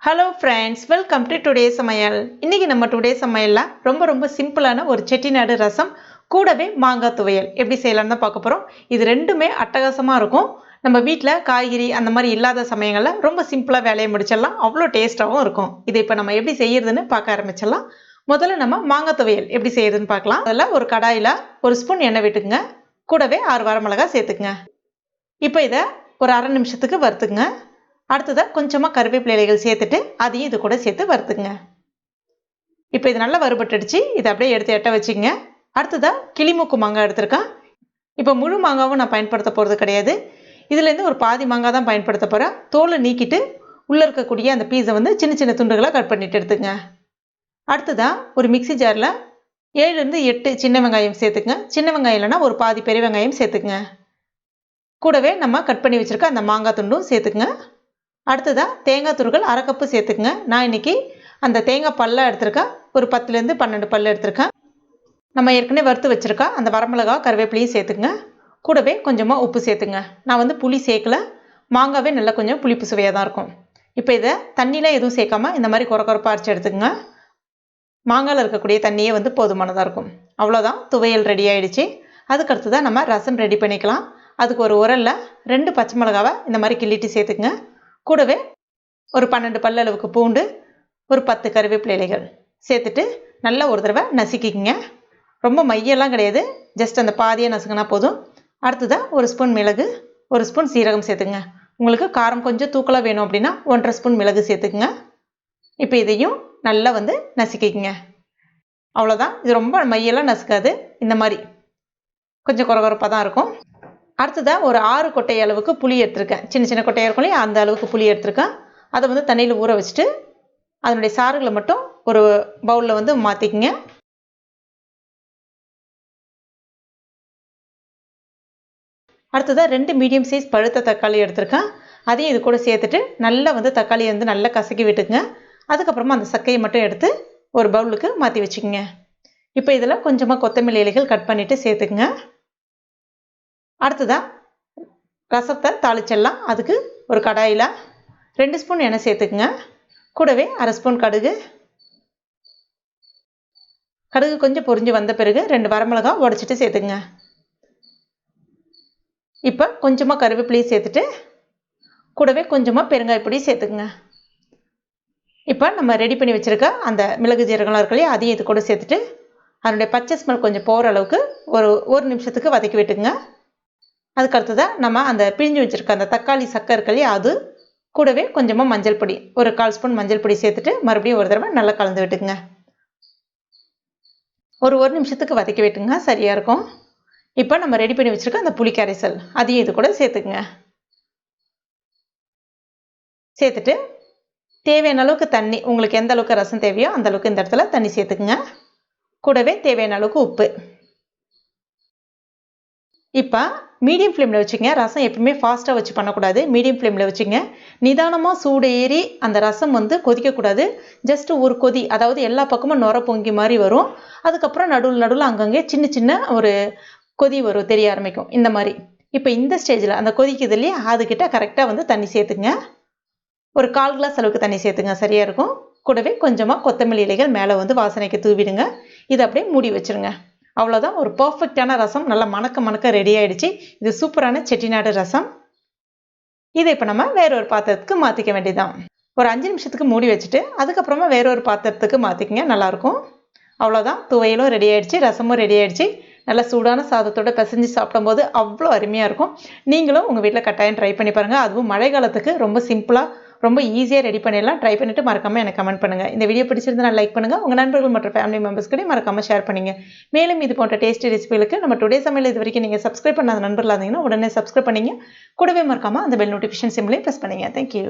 Hello friends, welcome to today சமையல். இன்றைக்கி நம்ம டுடே சமையலில் ரொம்ப சிம்பிளான ஒரு செட்டிநாடு ரசம் கூடவே மாங்காய் துவையல் எப்படி செய்யலாம்னு தான் பார்க்க போகிறோம். இது ரெண்டுமே அட்டகாசமாக இருக்கும். நம்ம வீட்டில் காய்கறி அந்த மாதிரி இல்லாத சமயங்களில் ரொம்ப சிம்பிளாக வேலையை முடிச்சிடலாம். அவ்வளோ டேஸ்ட்டாகவும் இருக்கும். இதை இப்போ நம்ம எப்படி செய்யறதுன்னு பார்க்க ஆரம்பிச்சிடலாம். முதல்ல நம்ம மாங்காய் துவையல் எப்படி செய்யறதுன்னு பார்க்கலாம். அதில் ஒரு கடாயில் ஒரு ஸ்பூன் எண்ணெய் விட்டுக்குங்க. கூடவே 6 வரமிளகாய் சேர்த்துக்குங்க. இப்போ இதை ஒரு அரை நிமிஷத்துக்கு வறுத்துக்குங்க. அடுத்ததாக கொஞ்சமாக கருவேப்பிலை இலைகள் சேர்த்துட்டு அதையும் இது கூட சேர்த்து வறுத்துங்க. இப்போ இது நல்லா வறுபட்டுடுச்சு. இதை அப்படியே எடுத்து எட்ட வச்சுங்க. அடுத்ததாக கிளிமூக்கு மாங்காய் எடுத்திருக்கேன். இப்போ முழு மாங்காவும் நான் பயன்படுத்த போகிறது கிடையாது. இதுலேருந்து ஒரு பாதி மாங்காய் தான் பயன்படுத்த போகிறேன். தோலை நீக்கிட்டு உள்ளே இருக்கக்கூடிய அந்த பீஸை சின்ன சின்ன துண்டுகளாக கட் பண்ணிட்டு எடுத்துங்க. அடுத்ததாக ஒரு மிக்சி ஜாரில் 7 to 8 சின்ன வெங்காயம் சேர்த்துங்க. சின்ன வெங்காயம் இல்லைன்னா ஒரு பாதி பெரிய வெங்காயம் சேர்த்துங்க. கூடவே நம்ம கட் பண்ணி வச்சுருக்க அந்த மாங்காய் துண்டும் சேர்த்துக்குங்க. அடுத்ததாக தேங்காய் துருகள் 1/2 கப்பு சேர்த்துக்குங்க. நான் இன்றைக்கி அந்த தேங்காய் பல்ல எடுத்திருக்கேன். ஒரு 10 to 12 பல் எடுத்திருக்கேன். நம்ம ஏற்கனவே வறுத்து வச்சுருக்கா அந்த வரமிளகா கருவேப்பிலையும் சேர்த்துக்குங்க. கூடவே கொஞ்சமாக உப்பு சேர்த்துங்க. நான் புளி சேர்க்கல. மாங்காவே நல்லா கொஞ்சம் புளிப்பு சுவையாக தான் இருக்கும். இப்போ இதை தண்ணியில் எதுவும் சேர்க்காமல் இந்த மாதிரி கொரப்பாக அரைச்சி எடுத்துக்கங்க. மாங்காயில் இருக்கக்கூடிய தண்ணியே போதுமானதாக இருக்கும். அவ்வளோதான், துவையல் ரெடி ஆகிடுச்சு. அதுக்கடுத்து தான் நம்ம ரசம் ரெடி பண்ணிக்கலாம். அதுக்கு ஒரு உரலில் 2 பச்சை மிளகாவை இந்த மாதிரி கிள்ளிட்டு சேர்த்துக்குங்க. கூடவே ஒரு 12 பல் அளவுக்கு பூண்டு, ஒரு 10 கருவேப்பிலை இலைகள் சேர்த்துட்டு நல்லா ஒரு தடவை நசுக்கிக்கிங்க. ரொம்ப மையெல்லாம் கிடையாது, ஜஸ்ட் அந்த பாதியை நசுக்கினா போதும். அடுத்ததாக ஒரு ஸ்பூன் மிளகு, ஒரு ஸ்பூன் சீரகம் சேர்த்துங்க. உங்களுக்கு காரம் கொஞ்சம் தூக்கலாக வேணும் அப்படின்னா 1.5 ஸ்பூன் மிளகு சேர்த்துக்குங்க. இப்போ இதையும் நல்லா நசுக்கிக்கிங்க. அவ்வளோதான், இது ரொம்ப மையெல்லாம் நசுக்காது. இந்த மாதிரி கொஞ்சம் கொரகொரப்பாக தான் இருக்கும். அடுத்ததாக ஒரு 6 கொட்டை அளவுக்கு புளி எடுத்திருக்கேன். சின்ன சின்ன கொட்டையாக இருக்கும் இல்லையா, அந்த அளவுக்கு புளி எடுத்திருக்கேன். அதை தண்ணியில் ஊற வச்சுட்டு அதனுடைய சாறுகளை மட்டும் ஒரு பவுலில் மாற்றிக்கிங்க. அடுத்ததாக 2 மீடியம் சைஸ் பழுத்த தக்காளி எடுத்திருக்கேன். அதையும் இது கூட சேர்த்துட்டு நல்லா தக்காளியை நல்லா கசக்கி விட்டுக்குங்க. அதுக்கப்புறமா அந்த சக்கையை மட்டும் எடுத்து ஒரு பவுலுக்கு மாற்றி வச்சுக்கோங்க. இப்போ இதில் கொஞ்சமாக கொத்தமல்லி இலைகள் கட் பண்ணிவிட்டு சேர்த்துக்குங்க. அடுத்ததாக ரசத்தை தாளிச்சிடலாம். அதுக்கு ஒரு கடாயில் 2 ஸ்பூன் எண்ணெய் சேர்த்துக்குங்க. கூடவே 1/2 ஸ்பூன் கடுகு கொஞ்சம் பொரிஞ்சு வந்த பிறகு 2 வரமிளகாய் உடைச்சிட்டு சேர்த்துக்குங்க. இப்போ கொஞ்சமாக கருவேப்பிலையை சேர்த்துட்டு கூடவே கொஞ்சமாக பெருங்காயப்பொடி சேர்த்துக்குங்க. இப்போ நம்ம ரெடி பண்ணி வச்சுருக்க அந்த மிளகு ஜீரகம்லாம் இருக்கு இல்லையா, அதையும் இது கூட சேர்த்துட்டு அதனுடைய பச்சை ஸ்மெல் கொஞ்சம் போகிற அளவுக்கு ஒரு நிமிஷத்துக்கு வதக்கி விட்டுக்குங்க. அதுக்கு அடுத்ததாக நம்ம அந்த பிழிஞ்சு வச்சுருக்க அந்த தக்காளி சக்கை இருக்கு இல்லையா, அது கூடவே கொஞ்சமாக மஞ்சள் பொடி, ஒரு 1/4 ஸ்பூன் மஞ்சள் பொடி சேர்த்துட்டு மறுபடியும் ஒரு தடவை நல்லா கலந்து விட்டுக்குங்க. ஒரு நிமிஷத்துக்கு வதக்கி விட்டுங்க, சரியாக இருக்கும். இப்போ நம்ம ரெடி பண்ணி வச்சுருக்க அந்த புளி கரைசல் அதையும் இது கூட சேர்த்துக்குங்க. சேர்த்துட்டு தேவையான அளவுக்கு தண்ணி, உங்களுக்கு எந்த அளவுக்கு ரசம் தேவையோ அந்த அளவுக்கு இந்த இடத்துல தண்ணி சேர்த்துக்குங்க. கூடவே தேவையான அளவுக்கு உப்பு. இப்போ மீடியம் ஃப்ளேமில் வச்சுங்க. ரசம் எப்பவுமே ஃபாஸ்ட்டாக வச்சு பண்ணக்கூடாது. மீடியம் ஃப்ளேமில் வச்சுங்க. நிதானமாக சூடு ஏறி அந்த ரசம் கொதிக்கக்கூடாது. ஜஸ்ட்டு ஒரு கொதி, அதாவது எல்லா பக்கமும் நுர பொங்கி மாதிரி வரும். அதுக்கப்புறம் நடுவில் அங்கங்கே சின்ன சின்ன ஒரு கொதி வரும், தெரிய ஆரம்பிக்கும் இந்த மாதிரி. இப்போ இந்த ஸ்டேஜில் அந்த கொதிக்குது இல்லையா, அதுக்கிட்ட கரெக்டாக தண்ணி சேர்த்துங்க. ஒரு 1/4 கிளாஸ் அளவுக்கு தண்ணி சேர்த்துங்க, சரியாக இருக்கும். கூடவே கொஞ்சமாக கொத்தமல்லி இலைகள் மேலே வாசனைக்கு தூவிடுங்க. இதை அப்படியே மூடி வச்சுருங்க. அவ்வளோதான், ஒரு பர்ஃபெக்டான ரசம் நல்லா மணக்க ரெடி ஆகிடுச்சு. இது சூப்பரான செட்டிநாடு ரசம். இதை இப்போ நம்ம வேறொரு பாத்திரத்துக்கு மாற்றிக்க வேண்டியதுதான். ஒரு 5 நிமிஷத்துக்கு மூடி வச்சுட்டு அதுக்கப்புறமா வேறொரு பாத்திரத்துக்கு மாற்றிக்கிங்க, நல்லாயிருக்கும். அவ்வளோதான், துவையலும் ரெடி ஆகிடுச்சு, ரசமும் ரெடி ஆகிடுச்சு. நல்லா சூடான சாதத்தோடு பிசைஞ்சு சாப்பிடும்போது அவ்வளோ அருமையாக இருக்கும். நீங்களும் உங்கள் வீட்டில் கட்டாயம் ட்ரை பண்ணி பாருங்கள். அதுவும் மழை காலத்துக்கு ரொம்ப சிம்பிளாக ரொம்ப ஈஸியாக ரெடி பண்ணிடலாம். ட்ரை பண்ணிவிட்டு மறக்காமல் எனக்கு கமெண்ட் பண்ணுங்கள். இந்த வீடியோ பிடிச்சிருந்தா லைக் பண்ணுங்கள். உங்கள் நண்பர்கள் மற்றும் ஃபேமிலி மெம்பர்ஸ்கிட்டே மறக்காமல் ஷேர் பண்ணுங்கள். மேலும் இது போன்ற டேஸ்டி ரெசிபிகளுக்கு நம்ம டுடே சமையல் இது வரைக்கும் நீங்கள் சப்ஸ்கிரைப் பண்ணாத நண்பர்களாக இருந்தீங்கன்னா உடனே சப்ஸ்கிரைப் பண்ணிங்க. கூடவே மறக்காமல் அந்த பெல் நோட்டிஃபிகேஷன் சிம்லையும் ப்ரெஸ் பண்ணுங்கள். தேங்க்யூ.